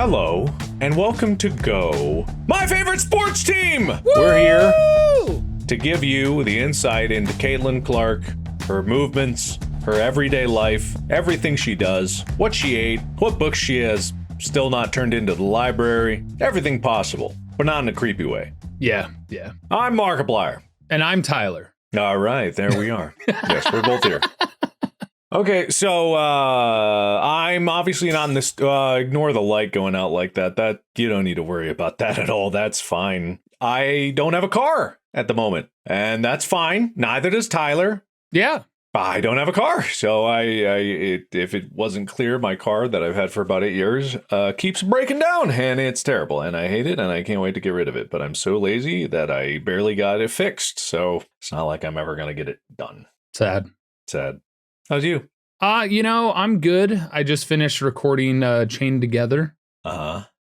Hello, and welcome to Go, my favorite sports team! Woo! We're here to give you the insight into Caitlyn Clark, her movements, her everyday life, everything she does, what she ate, what books she has still not turned into the library, everything possible, but not in a creepy way. Yeah. I'm Markiplier. And I'm Tyler. All right, there we are. Yes, we're both here. Okay, so I'm obviously not in this. Ignore the light going out like that. That you don't need to worry about that at all. That's fine. I don't have a car at the moment, and that's fine. Neither does Tyler. Yeah. I don't have a car, so if it wasn't clear, my car that I've had for about 8 years keeps breaking down, and it's terrible, and I hate it, and I can't wait to get rid of it. But I'm so lazy that I barely got it fixed, so it's not like I'm ever gonna get it done. Sad. How's you? I'm good. I just finished recording Chained Together.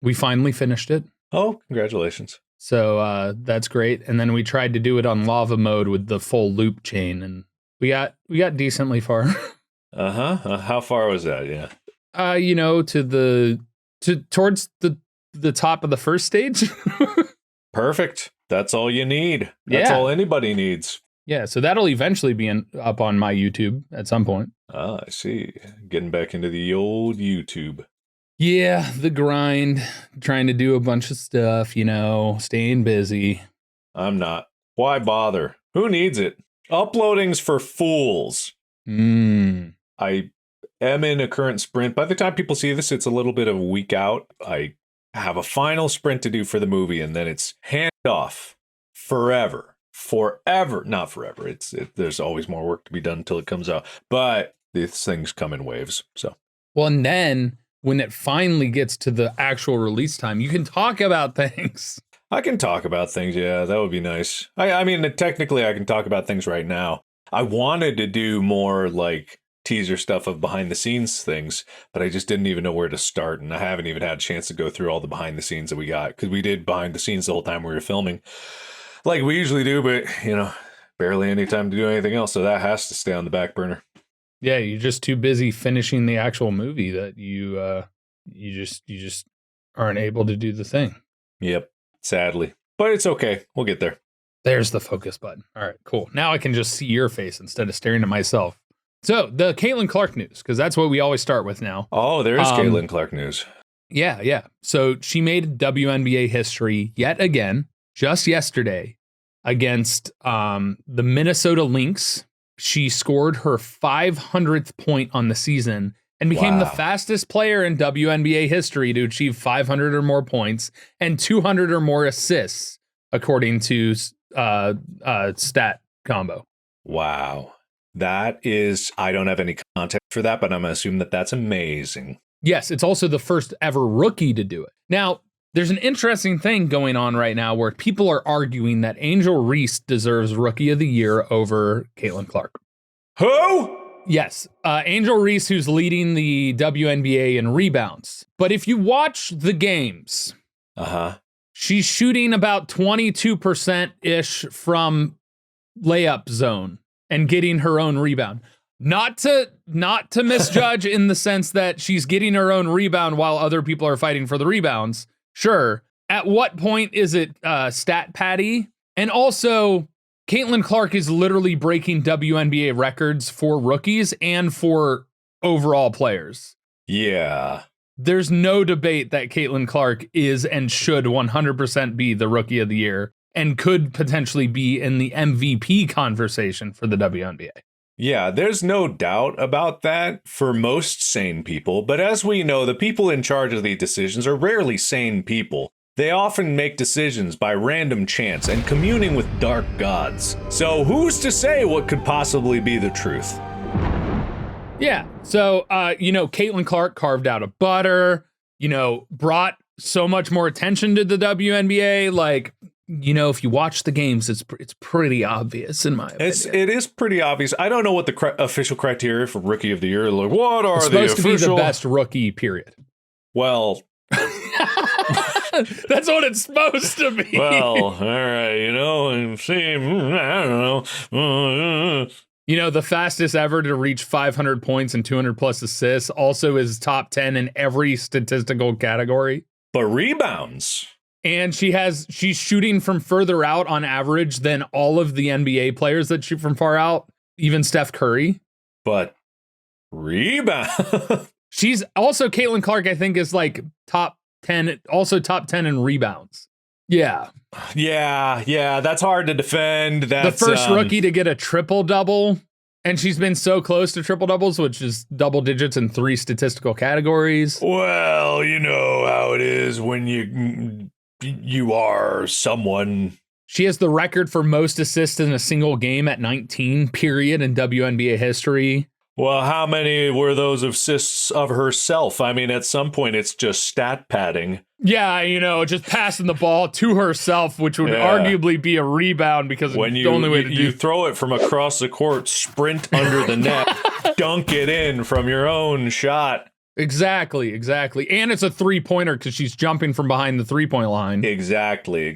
We finally finished it. Oh, congratulations. So that's great. And then we tried to do it on lava mode with the full loop chain, and we got decently far. How far was that? Yeah. Towards the top of the first stage. Perfect. That's all you need. That's all anybody needs. Yeah, so that'll eventually be up on my YouTube at some point. Ah, I see. Getting back into the old YouTube. Yeah, the grind, trying to do a bunch of stuff, staying busy. I'm not. Why bother? Who needs it? Uploading's for fools. I am in a current sprint. By the time people see this, it's a little bit of a week out. I have a final sprint to do for the movie, and then it's hand off forever. Not forever. There's always more work to be done until it comes out, but these things come in waves. So, well, and then when it finally gets to the actual release time, you can talk about things. I can talk about things. Yeah, that would be nice. I mean, technically I can talk about things right now. I wanted to do more like teaser stuff of behind the scenes things, but I just didn't even know where to start. And I haven't even had a chance to go through all the behind the scenes that we got, because we did behind the scenes the whole time we were filming. Like we usually do, but, barely any time to do anything else. So that has to stay on the back burner. Yeah, you're just too busy finishing the actual movie that you just aren't able to do the thing. Yep, sadly. But it's okay. We'll get there. There's the focus button. All right, cool. Now I can just see your face instead of staring at myself. So the Caitlyn Clark news, because that's what we always start with now. Oh, there's Caitlyn Clark news. Yeah. So she made WNBA history yet again. Just yesterday against the Minnesota Lynx, she scored her 500th point on the season and became the fastest player in WNBA history to achieve 500 or more points and 200 or more assists, according to Stat Combo. Wow. That is, I don't have any context for that, but I'm going to assume that that's amazing. Yes, it's also the first ever rookie to do it. Now, there's an interesting thing going on right now where people are arguing that Angel Reese deserves Rookie of the Year over Caitlyn Clark. Who? Yes, Angel Reese, who's leading the WNBA in rebounds. But if you watch the games, she's shooting about 22%-ish from layup zone and getting her own rebound. Not to misjudge in the sense that she's getting her own rebound while other people are fighting for the rebounds. Sure. At what point is it stat patty? And also, Caitlyn Clark is literally breaking WNBA records for rookies and for overall players. Yeah. There's no debate that Caitlyn Clark is and should 100% be the Rookie of the Year and could potentially be in the MVP conversation for the WNBA. Yeah, there's no doubt about that for most sane people. But as we know, the people in charge of these decisions are rarely sane people. They often make decisions by random chance and communing with dark gods. So who's to say what could possibly be the truth? Yeah. So, Caitlyn Clark carved out a butter, brought so much more attention to the WNBA. Like, if you watch the games, it's pretty obvious in my opinion. It is pretty obvious. I don't know what the official criteria for Rookie of the Year are. Like, what are it's the supposed to be the best rookie, period. Well, that's what it's supposed to be. Well, all right, I'm saying, I don't know. You know, the fastest ever to reach 500 points and 200 plus assists, also is top 10 in every statistical category. But rebounds. And she's shooting from further out on average than all of the NBA players that shoot from far out, even Steph Curry. But rebound. She's also, Caitlyn Clark, I think, is like top 10, also top 10 in rebounds. Yeah. Yeah. That's hard to defend. That's the first rookie to get a triple-double. And she's been so close to triple-doubles, which is double digits in 3 statistical categories. Well, you know how it is when you are someone. She has the record for most assists in a single game at 19, period, in WNBA history. Well, how many were those assists of herself? I mean, at some point, it's just stat padding. Yeah, you know, just passing the ball to herself, which would arguably be a rebound because when it's the only way to do. You throw it from across the court, sprint under the net, dunk it in from your own shot. Exactly. And it's a three-pointer because she's jumping from behind the three-point line. Exactly,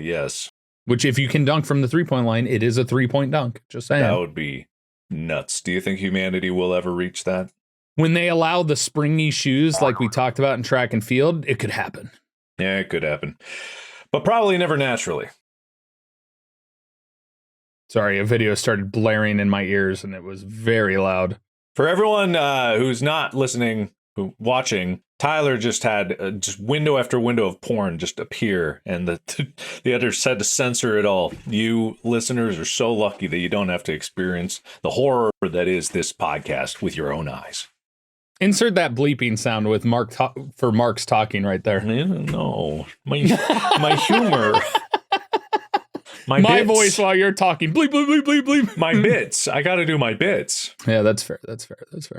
yes. Which, if you can dunk from the three-point line, it is a three-point dunk. Just saying. That would be nuts. Do you think humanity will ever reach that? When they allow the springy shoes, like we talked about in track and field, it could happen. Yeah, it could happen. But probably never naturally. Sorry, a video started blaring in my ears, and it was very loud. For everyone who's not listening, watching, Tyler just had just window after window of porn just appear, and the others had to censor it all. You listeners are so lucky that you don't have to experience the horror that is this podcast with your own eyes. Insert that bleeping sound with for Mark's talking right there. No, my humor. My voice while you're talking. Bleep, bleep, bleep, bleep, bleep. My bits. I got to do my bits. Yeah, that's fair. It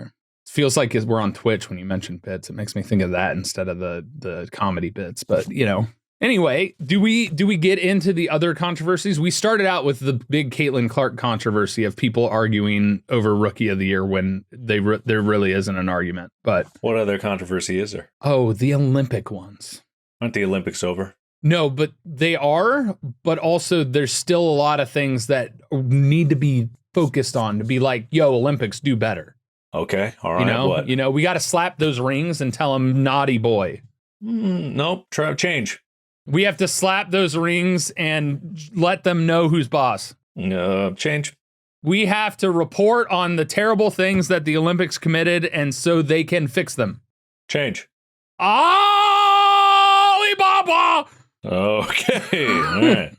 feels like we're on Twitch when you mention bits. It makes me think of that instead of the comedy bits. But, you know. Anyway, do we get into the other controversies? We started out with the big Caitlyn Clark controversy of people arguing over Rookie of the Year when there really isn't an argument. But what other controversy is there? Oh, the Olympic ones. Aren't the Olympics over? No, but they are. But also, there's still a lot of things that need to be focused on to be like, yo, Olympics, do better. Okay, all right. You know, we got to slap those rings and tell them naughty boy. Nope, change. We have to slap those rings and let them know who's boss. Change. We have to report on the terrible things that the Olympics committed and so they can fix them. Change. Alibaba! Okay, all right.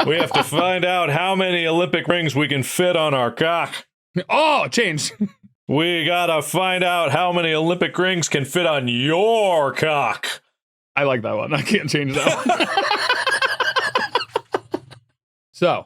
We have to find out how many Olympic rings we can fit on our cock. Oh, change. We gotta find out how many Olympic rings can fit on your cock. I like that one. I can't change that one. So,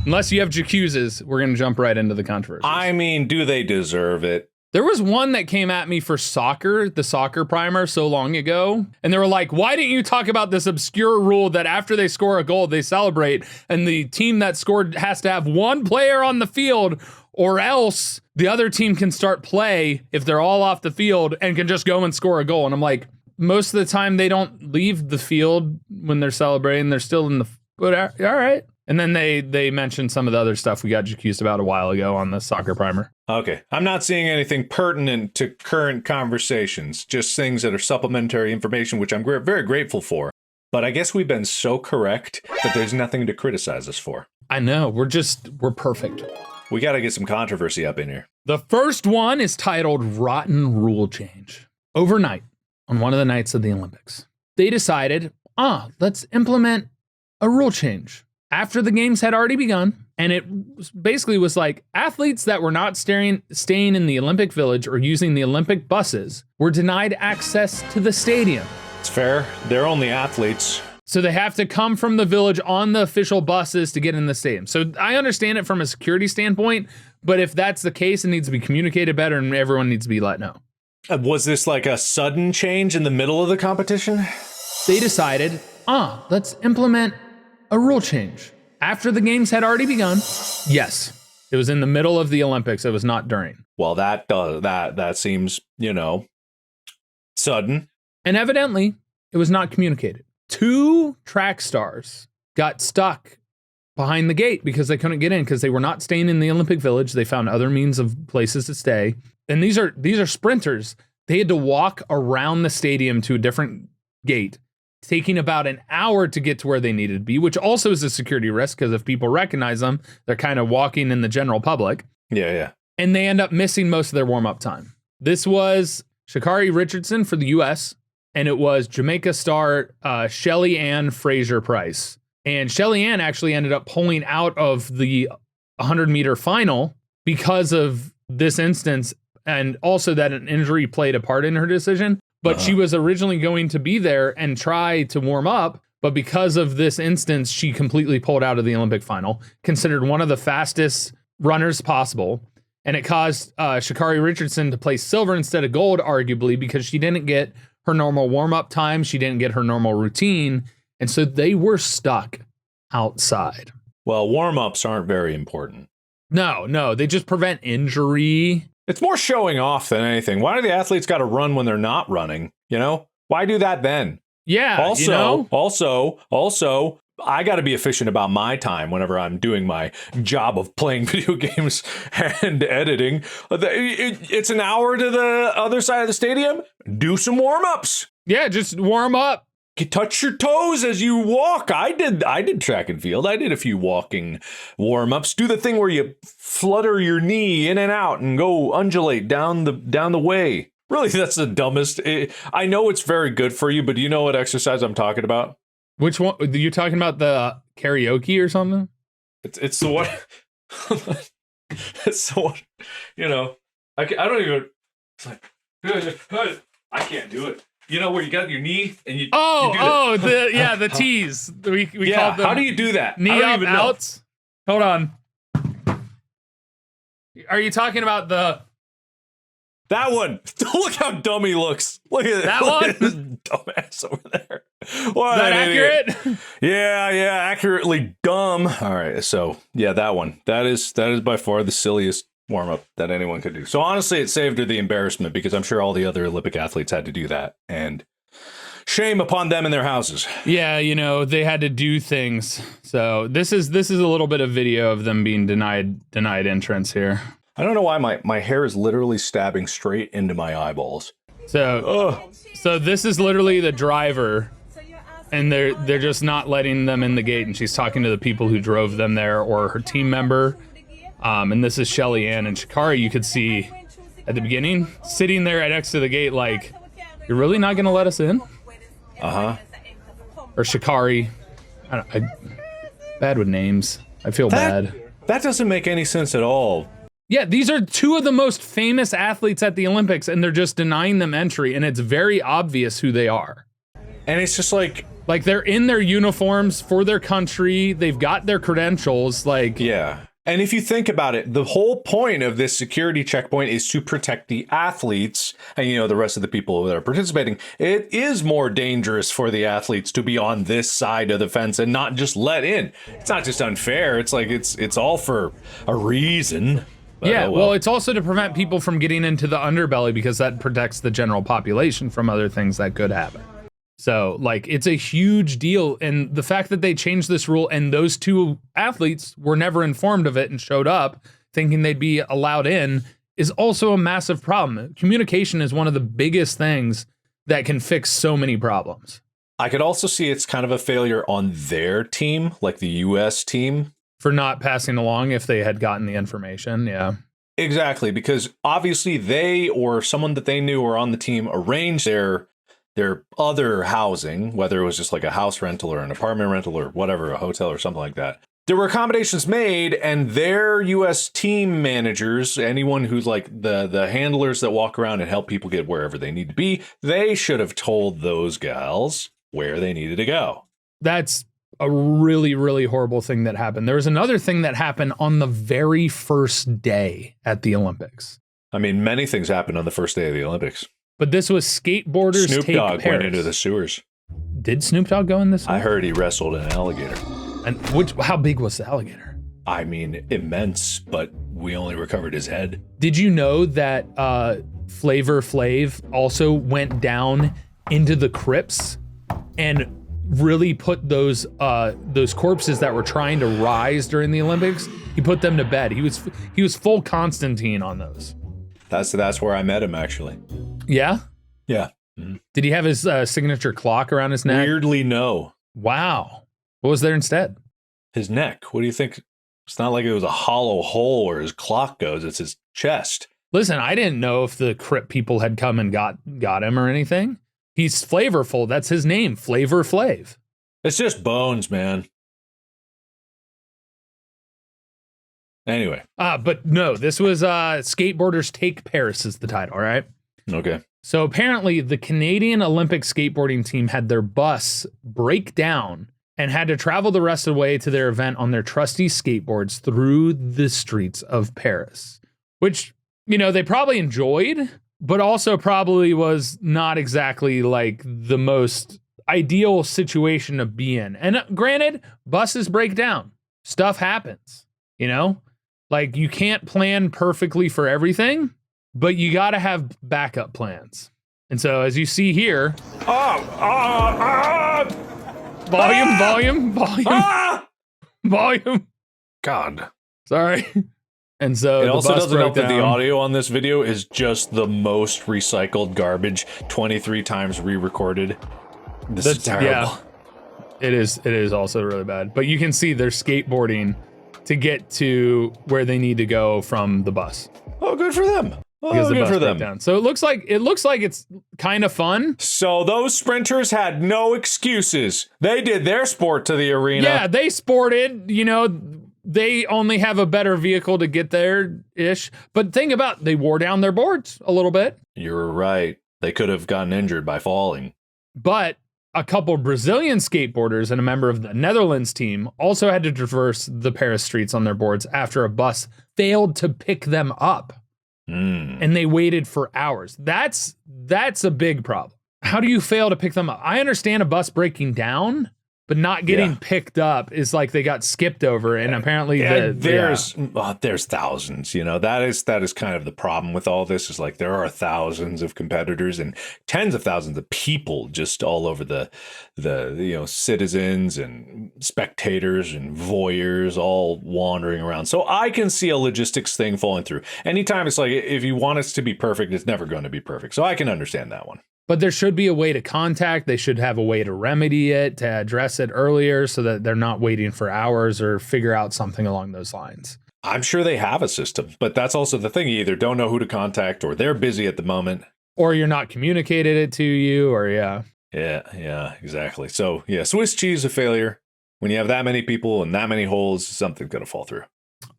unless you have Jacuzzes, we're going to jump right into the controversy. I mean, do they deserve it? There was one that came at me for soccer, the soccer primer, so long ago. And they were like, why didn't you talk about this obscure rule that after they score a goal, they celebrate, and the team that scored has to have one player on the field, or else the other team can start play if they're all off the field and can just go and score a goal. And I'm like, most of the time they don't leave the field when they're celebrating. They're still in the, but all right. And then they mentioned some of the other stuff we got accused about a while ago on the soccer primer. Okay. I'm not seeing anything pertinent to current conversations, just things that are supplementary information, which I'm very grateful for. But I guess we've been so correct that there's nothing to criticize us for. I know. We're perfect. We got to get some controversy up in here. The first one is titled Rotten Rule Change. Overnight, on one of the nights of the Olympics, they decided, let's implement a rule change. After the games had already begun, and it basically was like athletes that were not staying in the Olympic Village or using the Olympic buses were denied access to the stadium. It's fair. They're only athletes. So they have to come from the village on the official buses to get in the stadium. So I understand it from a security standpoint, but if that's the case, it needs to be communicated better and everyone needs to be let know. Was this like a sudden change in the middle of the competition? They decided, let's implement a rule change. After the games had already begun, yes, it was in the middle of the Olympics. It was not during. Well, that seems, sudden. And evidently, it was not communicated. 2 track stars got stuck behind the gate because they couldn't get in because they were not staying in the Olympic Village. They found other means of places to stay. And these are sprinters. They had to walk around the stadium to a different gate, taking about an hour to get to where they needed to be, which also is a security risk because if people recognize them, they're kind of walking in the general public. Yeah. And they end up missing most of their warm-up time. This was Sha'Carri Richardson for the U.S., and it was Jamaica star Shelly Ann Fraser-Price. And Shelly Ann actually ended up pulling out of the 100-meter final because of this instance, and also that an injury played a part in her decision. But she was originally going to be there and try to warm up, but because of this instance, she completely pulled out of the Olympic final, considered one of the fastest runners possible. And it caused Sha'Carri Richardson to place silver instead of gold, arguably, because she didn't get her normal warm-up time. She didn't get her normal routine. And so they were stuck outside. Well, warm-ups aren't very important. No, they just prevent injury. It's more showing off than anything. Why do the athletes got to run when they're not running? You know, why do that then? Yeah. Also, I got to be efficient about my time whenever I'm doing my job of playing video games and editing. It's an hour to the other side of the stadium. Do some warm-ups. Yeah, just warm up. Touch your toes as you walk. I did track and field. I did a few walking warm-ups. Do the thing where you flutter your knee in and out and go undulate down the way. Really, that's the dumbest. I know it's very good for you, but do you know what exercise I'm talking about? Which one? Are you talking about the karaoke or something? It's the one. It's the one. You know, I don't even. It's like I can't do it. You know where you got your knee and you. You do the tees. We called them. How do you do that? Knee up, outs. Hold on. Are you talking about that one? Look how dumb he looks. Look at that one. This dumbass over there. What, is that accurate? Yeah, accurately dumb. All right, so yeah, that one. That is by far the silliest warm-up that anyone could do. So honestly, it saved her the embarrassment because I'm sure all the other Olympic athletes had to do that, and shame upon them in their houses. Yeah, you know, they had to do things. So this is a little bit of video of them being denied entrance here. I don't know why my hair is literally stabbing straight into my eyeballs. So this is literally the driver, and they're just not letting them in the gate, and she's talking to the people who drove them there or her team member. And this is Shelly Ann and Sha'Carri. You could see at the beginning sitting there next to the gate, like, you're really not gonna let us in? Or Sha'Carri. I bad with names. I feel bad. That doesn't make any sense at all. Yeah, these are two of the most famous athletes at the Olympics, and they're just denying them entry, and it's very obvious who they are. And it's just like they're in their uniforms for their country. They've got their credentials. Yeah. And if you think about it, the whole point of this security checkpoint is to protect the athletes and, you know, the rest of the people that are participating. It is more dangerous for the athletes to be on this side of the fence and not just let in. It's not just unfair. It's like it's all for a reason. But, yeah, well, it's also to prevent people from getting into the underbelly because that protects the general population from other things that could happen. So, it's a huge deal. And the fact that they changed this rule and those two athletes were never informed of it and showed up thinking they'd be allowed in is also a massive problem. Communication is one of the biggest things that can fix so many problems. I could also see it's kind of a failure on their team, like the U.S. team. For not passing along if they had gotten the information, yeah. Exactly, because obviously they or someone that they knew or on the team arranged their other housing, whether it was just like a house rental or an apartment rental or whatever, a hotel or something like that. There were accommodations made, and their U.S. team managers, anyone who's like the handlers that walk around and help people get wherever they need to be, they should have told those gals where they needed to go. That's a really, really horrible thing that happened. There was another thing that happened on the very first day at the Olympics. I mean, many things happened on the first day of the Olympics. But this was skateboarders Snoop take Dogg Paris. went into the sewers. Did Snoop Dogg go in this? I heard he wrestled an alligator. And how big was the alligator? I mean, immense, but we only recovered his head. Did you know that Flavor Flav also went down into the crypts and really put those corpses that were trying to rise during the Olympics, he put them to bed. He was full Constantine on those. That's where I met him, actually. Yeah? Yeah. Mm-hmm. Did he have his signature clock around his neck? Weirdly, no. Wow. What was there instead? His neck. What do you think? It's not like it was a hollow hole where his clock goes. It's his chest. Listen, I didn't know if the Crip people had come and got him or anything. He's flavorful. That's his name, Flavor Flav. It's just bones, man. Anyway. But no, this was Skateboarders Take Paris is the title, all right? Okay. So apparently the Canadian Olympic skateboarding team had their bus break down and had to travel the rest of the way to their event on their trusty skateboards through the streets of Paris, which, you know, they probably enjoyed, but also probably was not exactly like the most ideal situation to be in. And granted, buses break down. Stuff happens, you know? Like, you can't plan perfectly for everything, but you got to have backup plans. And so, as you see here, volume. God. Sorry. And so it also doesn't help that the down. audio on this video is just the most recycled garbage, 23 times re-recorded. This is terrible. Yeah, it is also really bad. But you can see they're skateboarding to get to where they need to go from the bus. Oh, good for them. Because Oh, good for them. Down. So it looks like it's kind of fun. So those sprinters had no excuses. They did their sport to the arena. Yeah, they sported, you know, they only have a better vehicle to get there-ish. But think about, they wore down their boards a little bit. You're right. They could have gotten injured by falling. But a couple Brazilian skateboarders and a member of the Netherlands team also had to traverse the Paris streets on their boards after a bus failed to pick them up. And they waited for hours. That's a big problem. How do you fail to pick them up? I understand a bus breaking down, but not getting picked up is like they got skipped over, and apparently there's thousands. You know, that is kind of the problem with all this. Is like there are thousands of competitors and tens of thousands of people just all over the you know, citizens and spectators and voyeurs all wandering around. So I can see a logistics thing falling through. Anytime it's like, if you want us to be perfect, it's never going to be perfect. So I can understand that one. But there should be a way to contact. They should have a way to remedy it, to address it earlier so that they're not waiting for hours or figure out something along those lines. I'm sure they have a system, but that's also the thing. You either don't know who to contact or they're busy at the moment. Or you're not communicated it to you, or Yeah, exactly. So yeah, Swiss cheese a failure. When you have that many people and that many holes, something's going to fall through.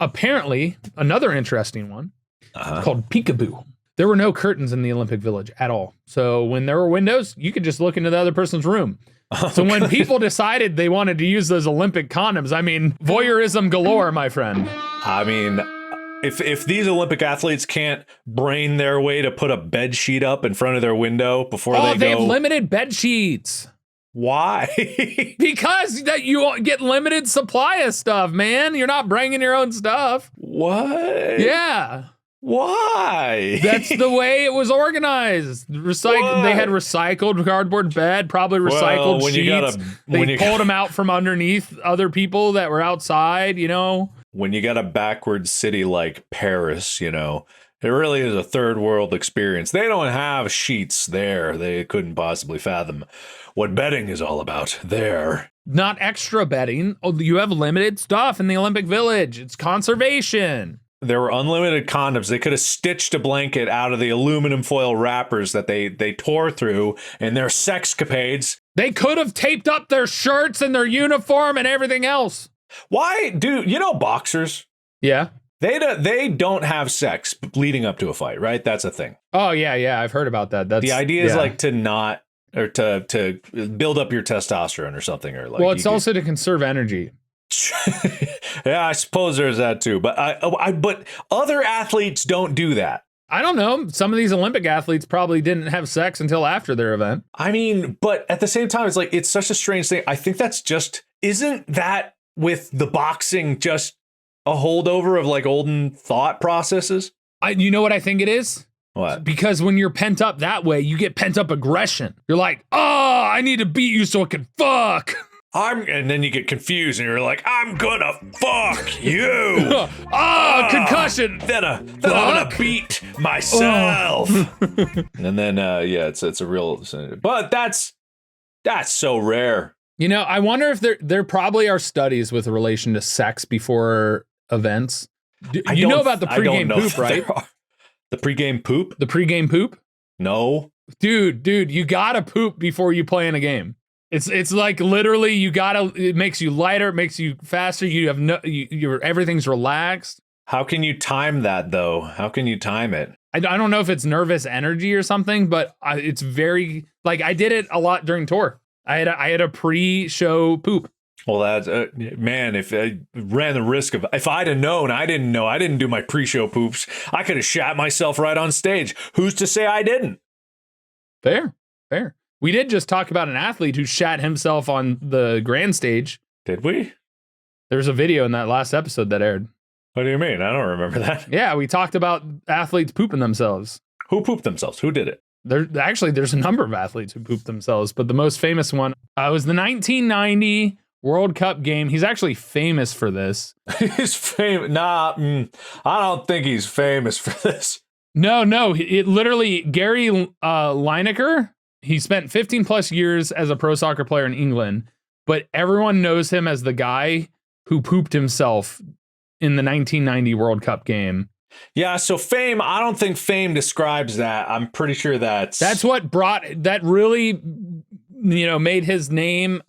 Apparently, another interesting one called Peekaboo. There were no curtains in the Olympic Village at all. So when there were windows, you could just look into the other person's room. So when people decided they wanted to use those Olympic condoms, I mean, voyeurism galore, my friend. I mean, if these Olympic athletes can't brain their way to put a bed sheet up in front of their window before they go... they have limited bed sheets. Why? Because that you get limited supply of stuff, man. You're not bringing your own stuff. What? Yeah. Why? That's the way it was organized. They had recycled cardboard bed, probably recycled sheets. They pulled them out from underneath other people that were outside, you know. When you got a backwards city like Paris, you know, it really is a third world experience. They don't have sheets there. They couldn't possibly fathom what bedding is all about there. Not extra bedding. Oh, you have limited stuff in the Olympic Village. It's conservation. There were unlimited condoms. They could have stitched a blanket out of the aluminum foil wrappers that they tore through in their sexcapades. They could have taped up their shirts and their uniform and everything else. Why do you know boxers? Yeah. They don't have sex leading up to a fight, right? That's a thing. Oh yeah, I've heard about that. That's the idea is like to not, or to build up your testosterone or something, or like. Well, it's also to conserve energy. Yeah, I suppose there's that too. But but other athletes don't do that. I don't know. Some of these Olympic athletes probably didn't have sex until after their event. I mean, but at the same time, it's like, it's such a strange thing. I think that's just, isn't that with the boxing just a holdover of like olden thought processes? You know what I think it is? What? Because when you're pent up that way, you get pent up aggression. You're like, oh, I need to beat you so I can fuck. And then you get confused and you're like, I'm gonna fuck you. Concussion. Then I'm gonna beat myself. And then, it's a real, but that's so rare. You know, I wonder if there probably are studies with relation to sex before events. You know about the pregame poop, right? The pregame poop? The pregame poop? No. Dude, you gotta poop before you play in a game. It's like literally it makes you lighter, it makes you faster. You have everything's relaxed. How can you time that though? How can you time it? I don't know if it's nervous energy or something, but it's very like I did it a lot during tour. I had a pre-show poop. Well, that's man. If I ran the risk of, if I'd have known, I didn't do my pre-show poops. I could have shat myself right on stage. Who's to say I didn't? Fair. We did just talk about an athlete who shat himself on the grand stage. Did we? There's a video in that last episode that aired. What do you mean? I don't remember that. Yeah, we talked about athletes pooping themselves. Who pooped themselves? Who did it? There's a number of athletes who pooped themselves, but the most famous one was the 1990 World Cup game. He's actually famous for this. He's famous. Nah, I don't think he's famous for this. No. It literally, Gary Lineker, he spent 15 plus years as a pro soccer player in England, but everyone knows him as the guy who pooped himself in the 1990 World Cup game. Yeah, so fame, I don't think fame describes that. I'm pretty sure that's what really, made his name.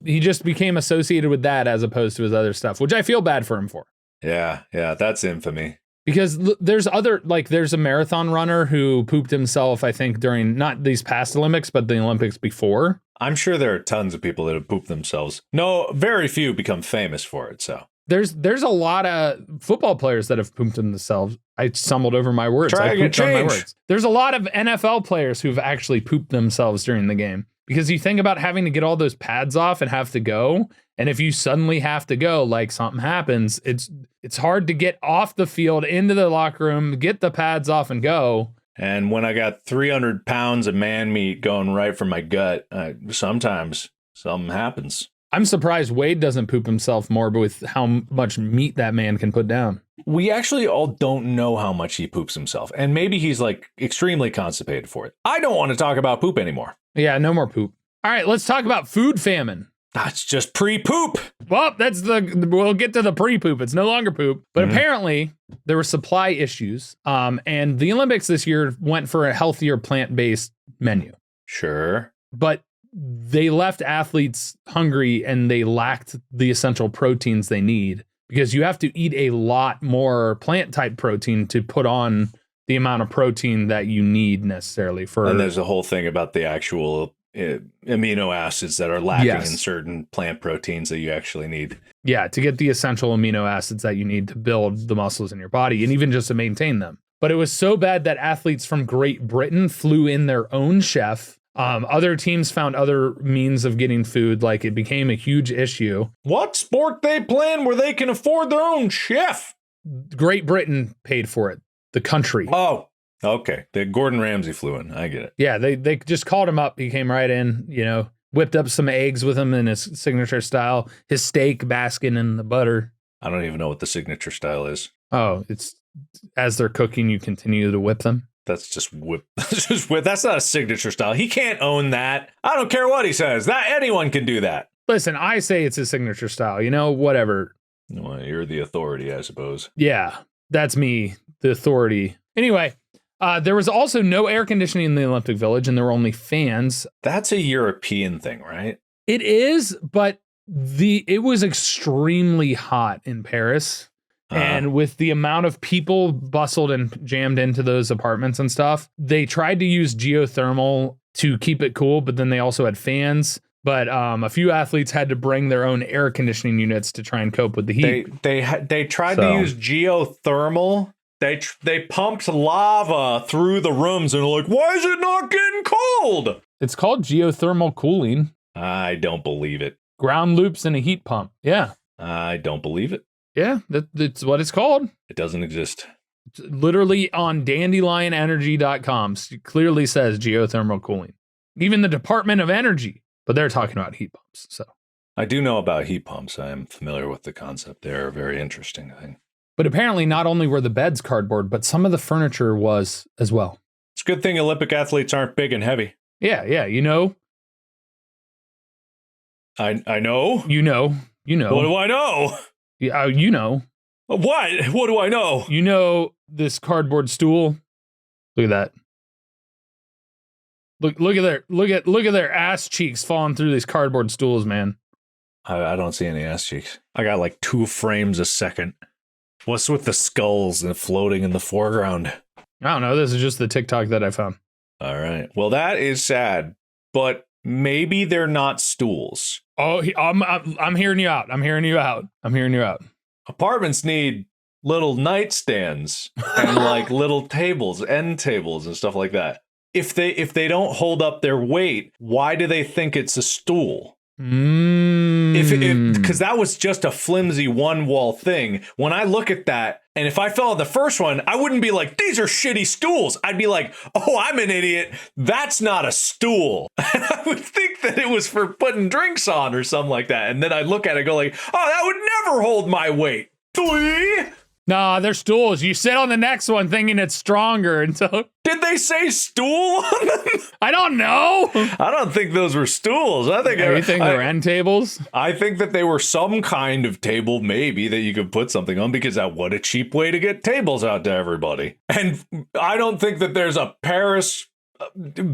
He just became associated with that as opposed to his other stuff, which I feel bad for him for. Yeah, that's infamy. Because there's a marathon runner who pooped himself, I think, during not these past Olympics, but the Olympics before. I'm sure there are tons of people that have pooped themselves. No, very few become famous for it, so. There's a lot of football players that have pooped themselves. I stumbled over my words. I pooped on my words. There's a lot of NFL players who've actually pooped themselves during the game. Because you think about having to get all those pads off and have to go. And if you suddenly have to go, like something happens, it's hard to get off the field, into the locker room, get the pads off and go. And when I got 300 pounds of man meat going right from my gut, sometimes something happens. I'm surprised Wade doesn't poop himself more, but with how much meat that man can put down. We actually all don't know how much he poops himself. And maybe he's like extremely constipated for it. I don't want to talk about poop anymore. Yeah, no more poop. All right, let's talk about food famine. That's just pre-poop. Well, we'll get to the pre-poop. It's no longer poop. But apparently there were supply issues. And the Olympics this year went for a healthier plant-based menu. Sure. But they left athletes hungry and they lacked the essential proteins they need, because you have to eat a lot more plant type protein to put on the amount of protein that you need necessarily for. And there's a whole thing about the actual amino acids that are lacking in certain plant proteins that you actually need. Yeah, to get the essential amino acids that you need to build the muscles in your body and even just to maintain them. But it was so bad that athletes from Great Britain flew in their own chef. Other teams found other means of getting food. Like, it became a huge issue. What sport they playing where they can afford their own chef? Great Britain paid for it. The country. Oh, okay. Gordon Ramsay flew in. I get it. Yeah, they just called him up. He came right in, whipped up some eggs with him in his signature style. His steak basking in the butter. I don't even know what the signature style is. Oh, it's as they're cooking, you continue to whip them. That's just whip. That's not a signature style. He can't own that. I don't care what he says. Anyone can do that. Listen, I say it's his signature style. Whatever. Well, you're the authority, I suppose. Yeah, that's me, the authority. Anyway, there was also no air conditioning in the Olympic Village, and there were only fans. That's a European thing, right? It is, but it was extremely hot in Paris. And with the amount of people bustled and jammed into those apartments and stuff, they tried to use geothermal to keep it cool, but then they also had fans. But a few athletes had to bring their own air conditioning units to try and cope with the heat. They tried to use geothermal. They pumped lava through the rooms and are like, why is it not getting cold? It's called geothermal cooling. I don't believe it. Ground loops and a heat pump. Yeah. I don't believe it. Yeah, that's what it's called. It doesn't exist. literally on dandelionenergy.com clearly says geothermal cooling. Even the Department of Energy, but they're talking about heat pumps. So I do know about heat pumps. I am familiar with the concept. They're a very interesting thing. But apparently not only were the beds cardboard, but some of the furniture was as well. It's a good thing Olympic athletes aren't big and heavy. Yeah, you know. I know. You know. What do I know? Yeah, you know. What? What do I know? You know this cardboard stool. Look at that. Look at their ass cheeks falling through these cardboard stools, man. I don't see any ass cheeks. I got like 2 frames a second. What's with the skulls and floating in the foreground? I don't know. This is just the TikTok that I found. All right. Well, that is sad, but maybe they're not stools. Oh, I'm hearing you out. I'm hearing you out. Apartments need little nightstands and like little tables, end tables and stuff like that. If they don't hold up their weight, why do they think it's a stool? Because that was just a flimsy one wall thing. When I look at that, and if I fell on the first one, I wouldn't be like, these are shitty stools. I'd be like, oh, I'm an idiot. That's not a stool. And I would think that it was for putting drinks on or something like that. And then I'd look at it and go like, oh, that would never hold my weight. Nah, they're stools. You sit on the next one thinking it's stronger until... Did they say stool on them? I don't know. I don't think those were stools. I think you think they're end tables? I think that they were some kind of table, maybe, that you could put something on, because what a cheap way to get tables out to everybody. And I don't think that there's a Paris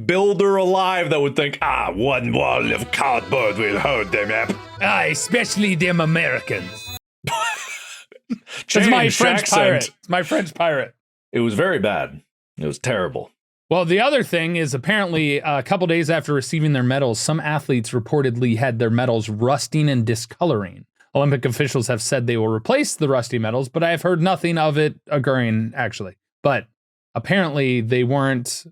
builder alive that would think, one wall of cardboard will hold them up. Especially them Americans. It's my French pirate. It's my French pirate. It was very bad. It was terrible. Well, the other thing is apparently a couple days after receiving their medals, some athletes reportedly had their medals rusting and discoloring. Olympic officials have said they will replace the rusty medals, but I have heard nothing of it occurring, actually. But apparently they weren't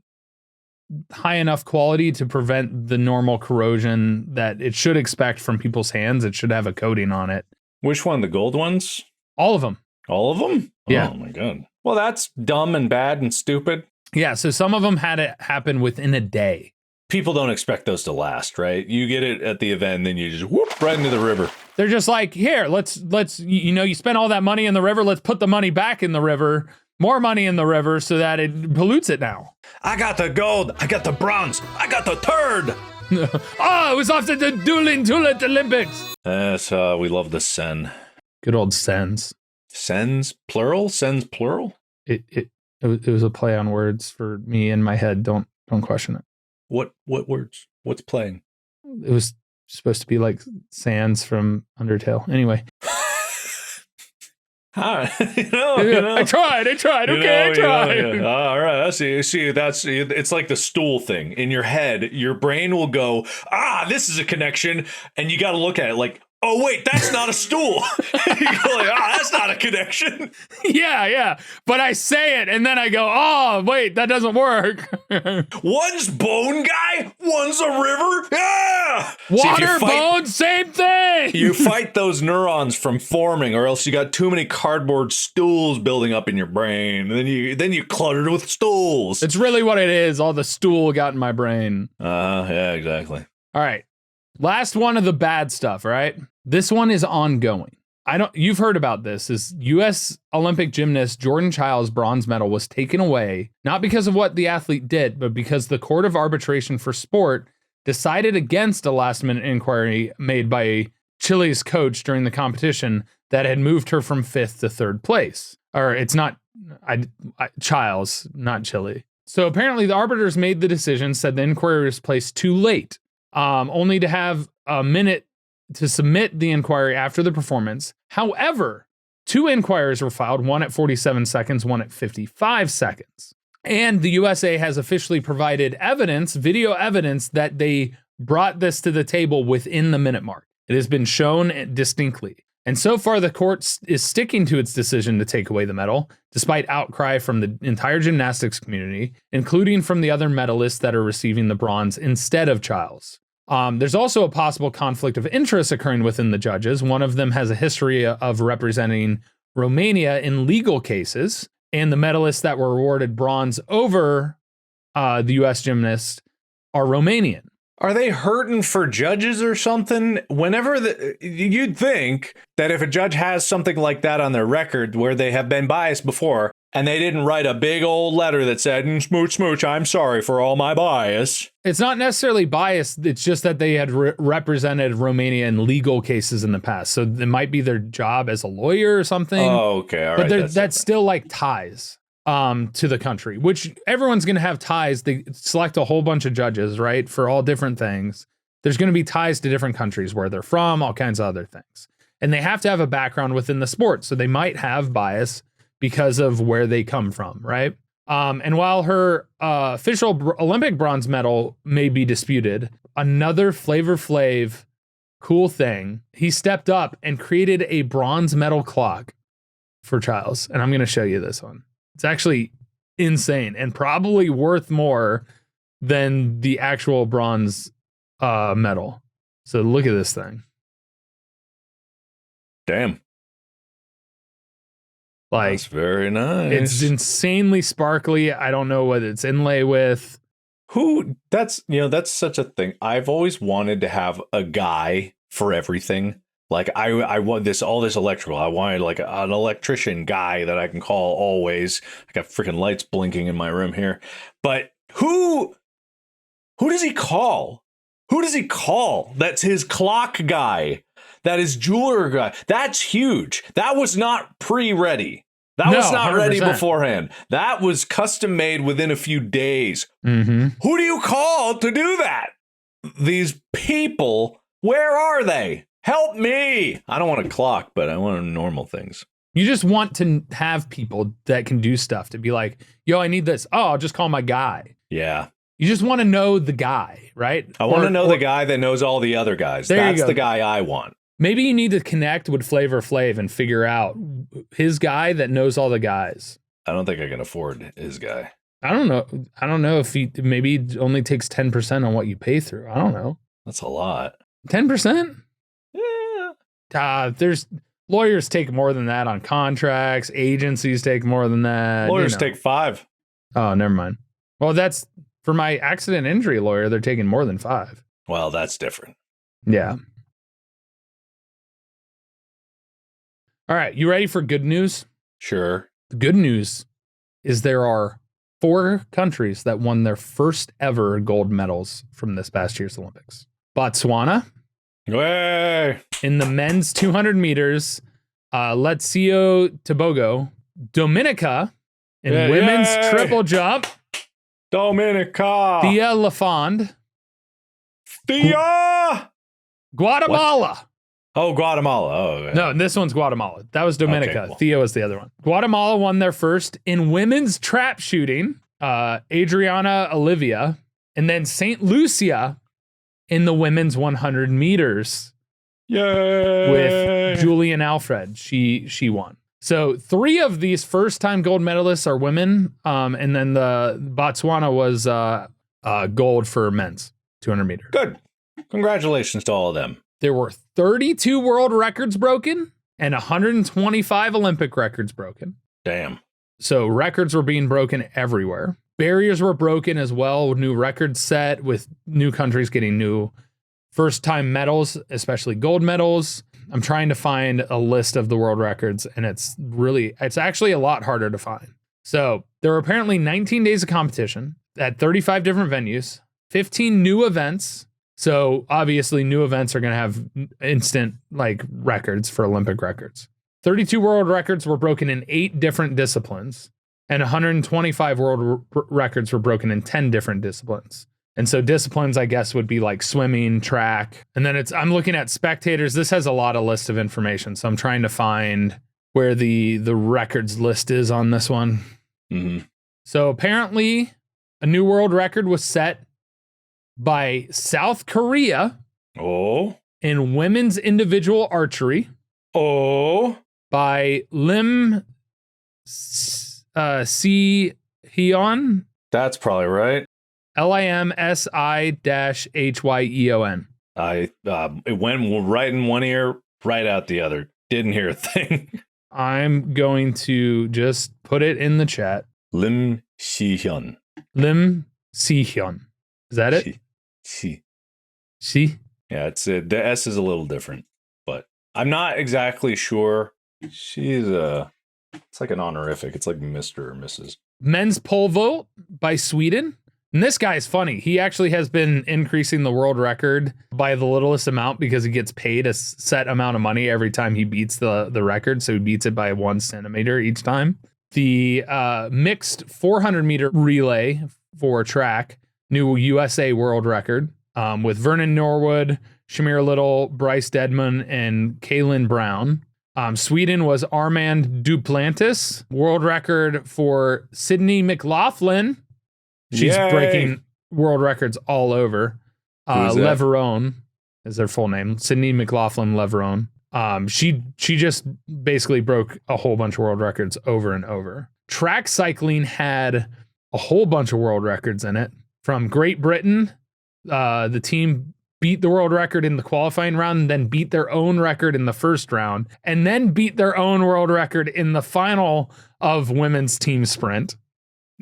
high enough quality to prevent the normal corrosion that it should expect from people's hands. It should have a coating on it. Which one? The gold ones? All of them. All of them? Yeah. Oh, my God. Well, that's dumb and bad and stupid. Yeah, so some of them had it happen within a day. People don't expect those to last, right? You get it at the event, then you just whoop right into the river. They're just like, here, let's you spent all that money in the river. Let's put the money back in the river. More money in the river so that it pollutes it now. I got the gold. I got the bronze. I got the third. It was off to the dueling tulip Olympics. Yes, we love the sen. Good old sens. Sens plural? Sens plural? It was a play on words for me in my head. Don't question it. What words? What's playing? It was supposed to be like Sans from Undertale. Anyway. you know. I tried. Okay, I tried. All right. I see. It's like the stool thing. In your head, your brain will go, this is a connection. And you got to look at it like, oh, wait, that's not a stool. You go like, that's not a connection. Yeah. But I say it, and then I go, oh, wait, that doesn't work. One's bone guy, one's a river. Yeah! Water, bone, same thing. You fight those neurons from forming, or else you got too many cardboard stools building up in your brain. And then you cluttered with stools. It's really what it is. All the stool got in my brain. Yeah, exactly. All right. Last one of the bad stuff, right? This one is ongoing. You've heard about this. Is U.S. Olympic gymnast Jordan Chiles' bronze medal was taken away, not because of what the athlete did, but because the Court of Arbitration for Sport decided against a last-minute inquiry made by Chile's coach during the competition that had moved her from 5th to 3rd place. Or it's not Chiles, not Chile. So apparently the arbiters made the decision, said the inquiry was placed too late. Only to have a minute to submit the inquiry after the performance. However, 2 inquiries were filed, one at 47 seconds, one at 55 seconds. And the USA has officially provided video evidence that they brought this to the table within the minute mark. It has been shown distinctly. And so far, the court is sticking to its decision to take away the medal, despite outcry from the entire gymnastics community, including from the other medalists that are receiving the bronze instead of Chiles. There's also a possible conflict of interest occurring within the judges. One of them has a history of representing Romania in legal cases, and the medalists that were awarded bronze over the U.S. gymnast are Romanian. Are they hurting for judges or something? You'd think that if a judge has something like that on their record where they have been biased before and they didn't write a big old letter that said, smooch, smooch, I'm sorry for all my bias. It's not necessarily biased. It's just that they had represented Romania in legal cases in the past. So it might be their job as a lawyer or something. Oh, okay. All right. But that's still like ties to the country, which everyone's going to have ties. They select a whole bunch of judges, right? For all different things. There's going to be ties to different countries, where they're from, all kinds of other things. And they have to have a background within the sport. So they might have bias because of where they come from, right? And while her official Olympic bronze medal may be disputed, another Flavor Flav cool thing, he stepped up and created a bronze medal clock for Chiles. And I'm going to show you this one. It's actually insane and probably worth more than the actual bronze medal. So look at this thing. Damn. Like, that's very nice. It's insanely sparkly. I don't know what it's inlay with. That's such a thing. I've always wanted to have a guy for everything. Like I want all this electrical. I wanted like an electrician guy that I can call always. I got freaking lights blinking in my room here. But who does he call? Who does he call? That's his clock guy. That is jeweler guy. That's huge. That was not pre-ready. That was not 100%. Ready beforehand. That was custom made within a few days. Mm-hmm. Who do you call to do that? These people, where are they? Help me. I don't want a clock, but I want normal things. You just want to have people that can do stuff to be like, yo, I need this. Oh, I'll just call my guy. Yeah. You just want to know the guy, right? I want to know the guy that knows all the other guys. That's the guy I want. Maybe you need to connect with Flavor Flav and figure out his guy that knows all the guys. I don't think I can afford his guy. I don't know. I don't know if he maybe only takes 10% on what you pay through. I don't know. That's a lot. 10%? Yeah. There's lawyers take more than that on contracts. Agencies take more than that. Lawyers take 5. Oh, never mind. Well, that's for my accident injury lawyer. They're taking more than 5. Well, that's different. Yeah. All right. You ready for good news? Sure. The good news is there are 4 countries that won their first ever gold medals from this past year's Olympics. Botswana. Way. In the men's 200 meters, Let's Tobago. Dominica in women's triple jump. Dominica. Thea Lafond. Guatemala. What? Oh, Guatemala. Oh, yeah. No, this one's Guatemala. That was Dominica. Okay, cool. Thea was the other one. Guatemala won their first in women's trap shooting. Adriana Olivia. And then St. Lucia in the women's 100 meters. Yay! With Julian Alfred. She won. So 3 of these first-time gold medalists are women. And then the Botswana was gold for men's 200 meter. Good. Congratulations to all of them. There were 32 world records broken and 125 Olympic records broken. Damn. So records were being broken everywhere. Barriers were broken as well, with new records set, with new countries getting new first-time medals, especially gold medals. I'm trying to find a list of the world records, and it's actually a lot harder to find. So there were apparently 19 days of competition at 35 different venues, 15 new events. So obviously new events are going to have instant records for Olympic records. 32 world records were broken in 8 different disciplines, and 125 world records were broken in 10 different disciplines. And so disciplines, I guess, would be like swimming, track. And then I'm looking at spectators. This has a lot of list of information. So I'm trying to find where the records list is on this one. Mm-hmm. So apparently a new world record was set by South Korea. Oh. In women's individual archery. Oh. By Lim Si Hyun. That's probably right. LIMSI-HYEON. It went right in one ear, right out the other. Didn't hear a thing. I'm going to just put it in the chat. Lim Si-hyun. Lim Si-hyun. Is that it? Si. Yeah, it's the S is a little different, but I'm not exactly sure. She's it's like an honorific. It's like Mr. or Mrs. Men's pole vault by Sweden. And this guy's funny. He actually has been increasing the world record by the littlest amount because he gets paid a set amount of money every time he beats the record. So he beats it by 1 centimeter each time. The mixed 400 meter relay for track, new USA world record with Vernon Norwood, Shamir Little, Bryce Deadman, and Kaylin Brown. Sweden was Armand Duplantis, world record for Sydney McLaughlin. She's breaking world records all over. Leverone is their full name. Sydney McLaughlin Leverone. She just basically broke a whole bunch of world records over and over. Track cycling had a whole bunch of world records in it. From Great Britain, the team beat the world record in the qualifying round, and then beat their own record in the first round, and then beat their own world record in the final of women's team sprint.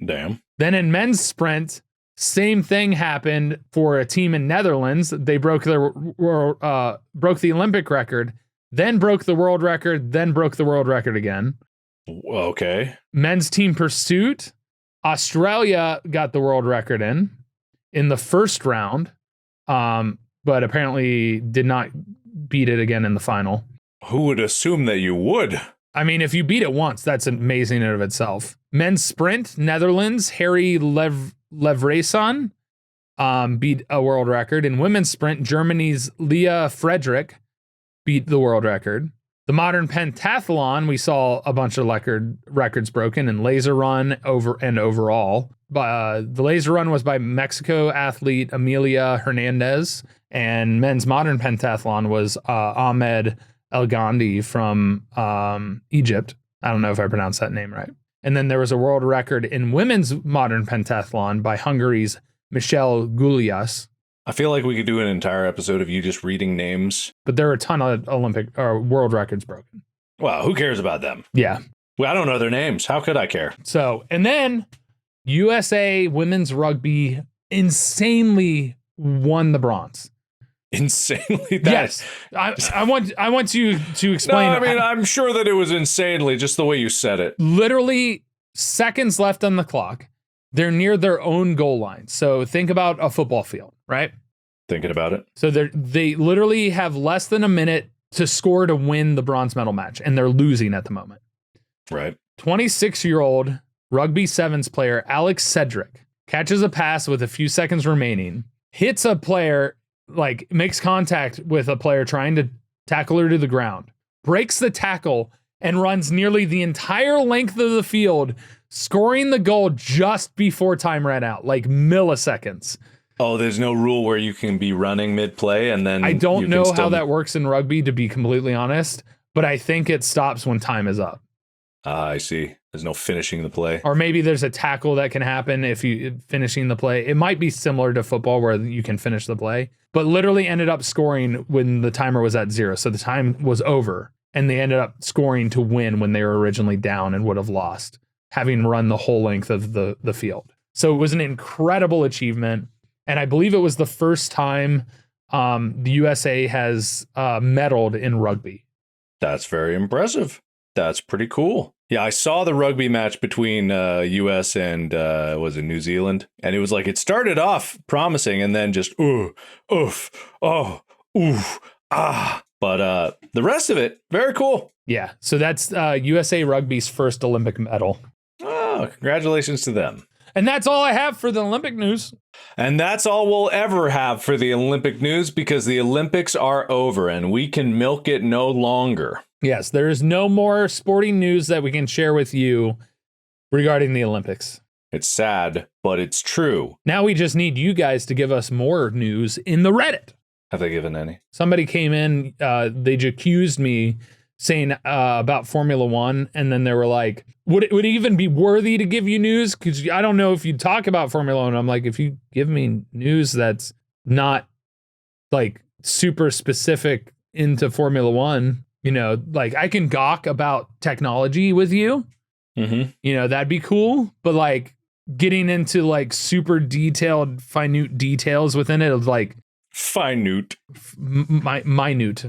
Damn. Then in men's sprint, same thing happened for a team in Netherlands. They broke the Olympic record, then broke the world record, then broke the world record again. Okay. Men's team pursuit, Australia got the world record in the first round, but apparently did not beat it again in the final. Who would assume that you would? I mean, if you beat it once, that's amazing in and of itself. Men's sprint, Netherlands, Harry Levrason beat a world record. In women's sprint, Germany's Leah Frederick beat the world record. The modern pentathlon, we saw a bunch of records broken in laser run overall. The laser run was by Mexico athlete Amelia Hernandez, and men's modern pentathlon was Ahmed El Gandhi from Egypt. I don't know if I pronounced that name right. And then there was a world record in women's modern pentathlon by Hungary's Michelle Goulias. I feel like we could do an entire episode of you just reading names. But there are a ton of Olympic or world records broken. Well, who cares about them? Yeah. Well, I don't know their names. How could I care? So, and then USA women's rugby insanely won the bronze. Insanely? Yes. I want you to explain. No, I mean, I'm sure that it was insanely, just the way you said it. Literally seconds left on the clock. They're near their own goal line. So think about a football field, right? Thinking about it. So they literally have less than a minute to score to win the bronze medal match, and they're losing at the moment. Right. 26-year-old rugby sevens player Alex Cedric catches a pass with a few seconds remaining, hits a player, like makes contact with a player trying to tackle her to the ground, breaks the tackle, and runs nearly the entire length of the field, scoring the goal just before time ran out, like milliseconds. Oh, there's no rule where you can be running mid-play and then... I don't know how that works in rugby, to be completely honest, but I think it stops when time is up. I see. There's no finishing the play. Or maybe there's a tackle that can happen if you finishing the play. It might be similar to football where you can finish the play, but literally ended up scoring when the timer was at 0. So the time was over and they ended up scoring to win when they were originally down and would have lost, having run the whole length of the field. So it was an incredible achievement. And I believe it was the first time the USA has medaled in rugby. That's very impressive. That's pretty cool. Yeah, I saw the rugby match between US and was it New Zealand? And it was like, it started off promising and then just, oof, oh, oof, ah. But the rest of it, very cool. Yeah, so that's USA Rugby's first Olympic medal. Oh, congratulations to them. And that's all I have for the Olympic news. And that's all we'll ever have for the Olympic news because the Olympics are over and we can milk it no longer. Yes, there is no more sporting news that we can share with you regarding the Olympics. It's sad, but it's true. Now we just need you guys to give us more news in the Reddit. Have they given any? Somebody came in, they accused me saying about Formula One, and then they were like, would it even be worthy to give you news? Because I don't know if you talk about Formula One. I'm like, if you give me news that's not like super specific into Formula One, You know, like I can gawk about technology with you. Mm-hmm. You know, that'd be cool. But like getting into like super detailed, minute details within it of like Finute. Minute.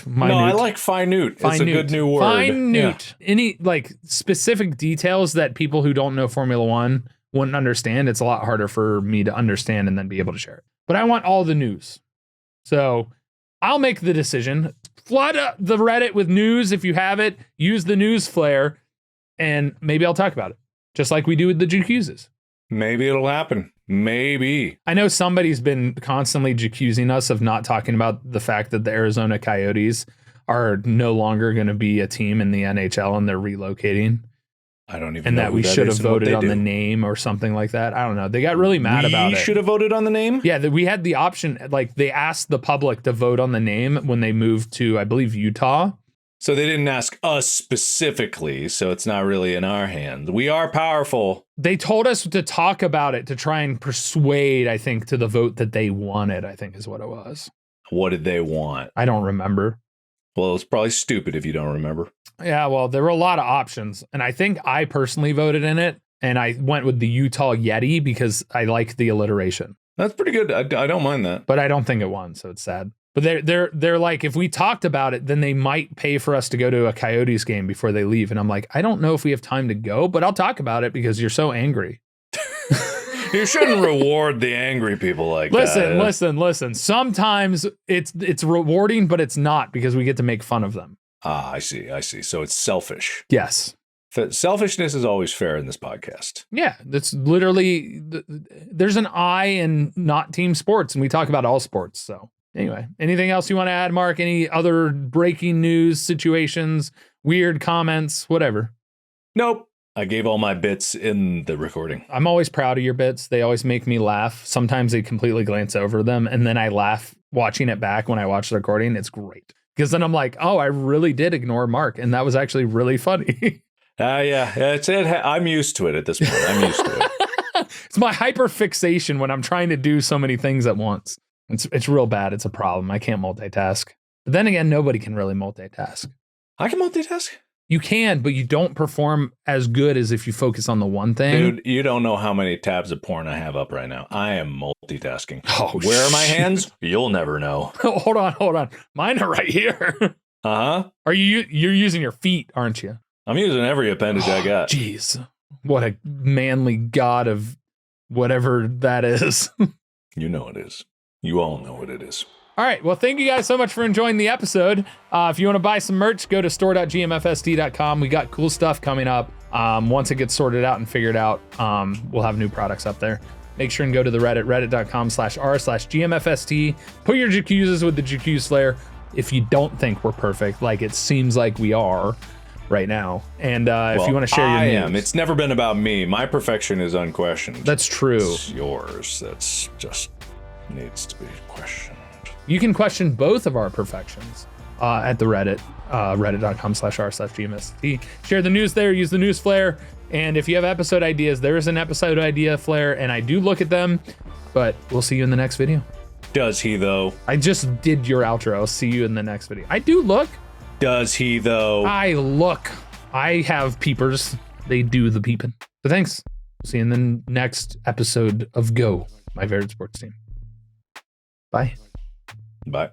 No, I like finute. It's a good new word. Finute. Yeah. Any like specific details that people who don't know Formula One wouldn't understand. It's a lot harder for me to understand and then be able to share it. But I want all the news. So I'll make the decision. Flood the Reddit with news if you have it. Use the news flare, and maybe I'll talk about it, just like we do with the Jacuzzes. Maybe it'll happen. Maybe. I know somebody's been constantly accusing us of not talking about the fact that the Arizona Coyotes are no longer going to be a team in the NHL and they're relocating. I don't even and know. And that we should have voted on the name or something like that. I don't know. They got really mad about it. We should have voted on the name? Yeah, we had the option. Like they asked the public to vote on the name when they moved to, I believe, Utah. So they didn't ask us specifically, so it's not really in our hands. We are powerful. They told us to talk about it to try and persuade, I think, to the vote that they wanted, I think is what it was. What did they want? I don't remember. Well, it's probably stupid if you don't remember. Yeah, well, there were a lot of options, and I think I personally voted in it, and I went with the Utah Yeti because I like the alliteration. That's pretty good. I don't mind that. But I don't think it won, so it's sad. But they're like, if we talked about it, then they might pay for us to go to a Coyotes game before they leave. And I'm like, I don't know if we have time to go, but I'll talk about it because you're so angry. You shouldn't reward the angry people like that. Listen. Sometimes it's rewarding, but it's not because we get to make fun of them. Ah, I see. So it's selfish. Yes. Selfishness is always fair in this podcast. Yeah, that's literally, there's an I in not team sports, and we talk about all sports, so. Anyway, anything else you want to add, Mark? Any other breaking news situations, weird comments, whatever? Nope. I gave all my bits in the recording. I'm always proud of your bits. They always make me laugh. Sometimes they completely glance over them, and then I laugh watching it back when I watch the recording. It's great. Because then I'm like, oh, I really did ignore Mark, and that was actually really funny. Yeah. I'm used to it at this point. I'm used to it. It's my hyperfixation when I'm trying to do so many things at once. It's real bad. It's a problem. I can't multitask. But then again, nobody can really multitask. I can multitask? You can, but you don't perform as good as if you focus on the one thing. Dude, you don't know how many tabs of porn I have up right now. I am multitasking. Oh, where are my hands? You'll never know. Hold on. Mine are right here. Uh-huh. You're using your feet, aren't you? I'm using every appendage I got. Jeez. What a manly god of whatever that is. You know it is. You all know what it is. All right. Well, thank you guys so much for enjoying the episode. If you want to buy some merch, go to store.gmfst.com. We got cool stuff coming up. Once it gets sorted out and figured out, we'll have new products up there. Make sure and go to the Reddit, reddit.com/r/gmfst. Put your Jacuzzes with the Jacuzzi Slayer if you don't think we're perfect, like it seems like we are right now. And if you want to share your news. I am. It's never been about me. My perfection is unquestioned. That's true. It's yours. That's just needs to be questioned. You can question both of our perfections at the Reddit, reddit.com/r/gmfst. Share the news there, use the news flare. And if you have episode ideas, there is an episode idea flare, and I do look at them, but we'll see you in the next video. Does he, though? I just did your outro. I'll see you in the next video. I do look. Does he, though? I look. I have peepers. They do the peeping. But thanks. See you in the next episode of Go, my favorite sports team. Bye. Bye.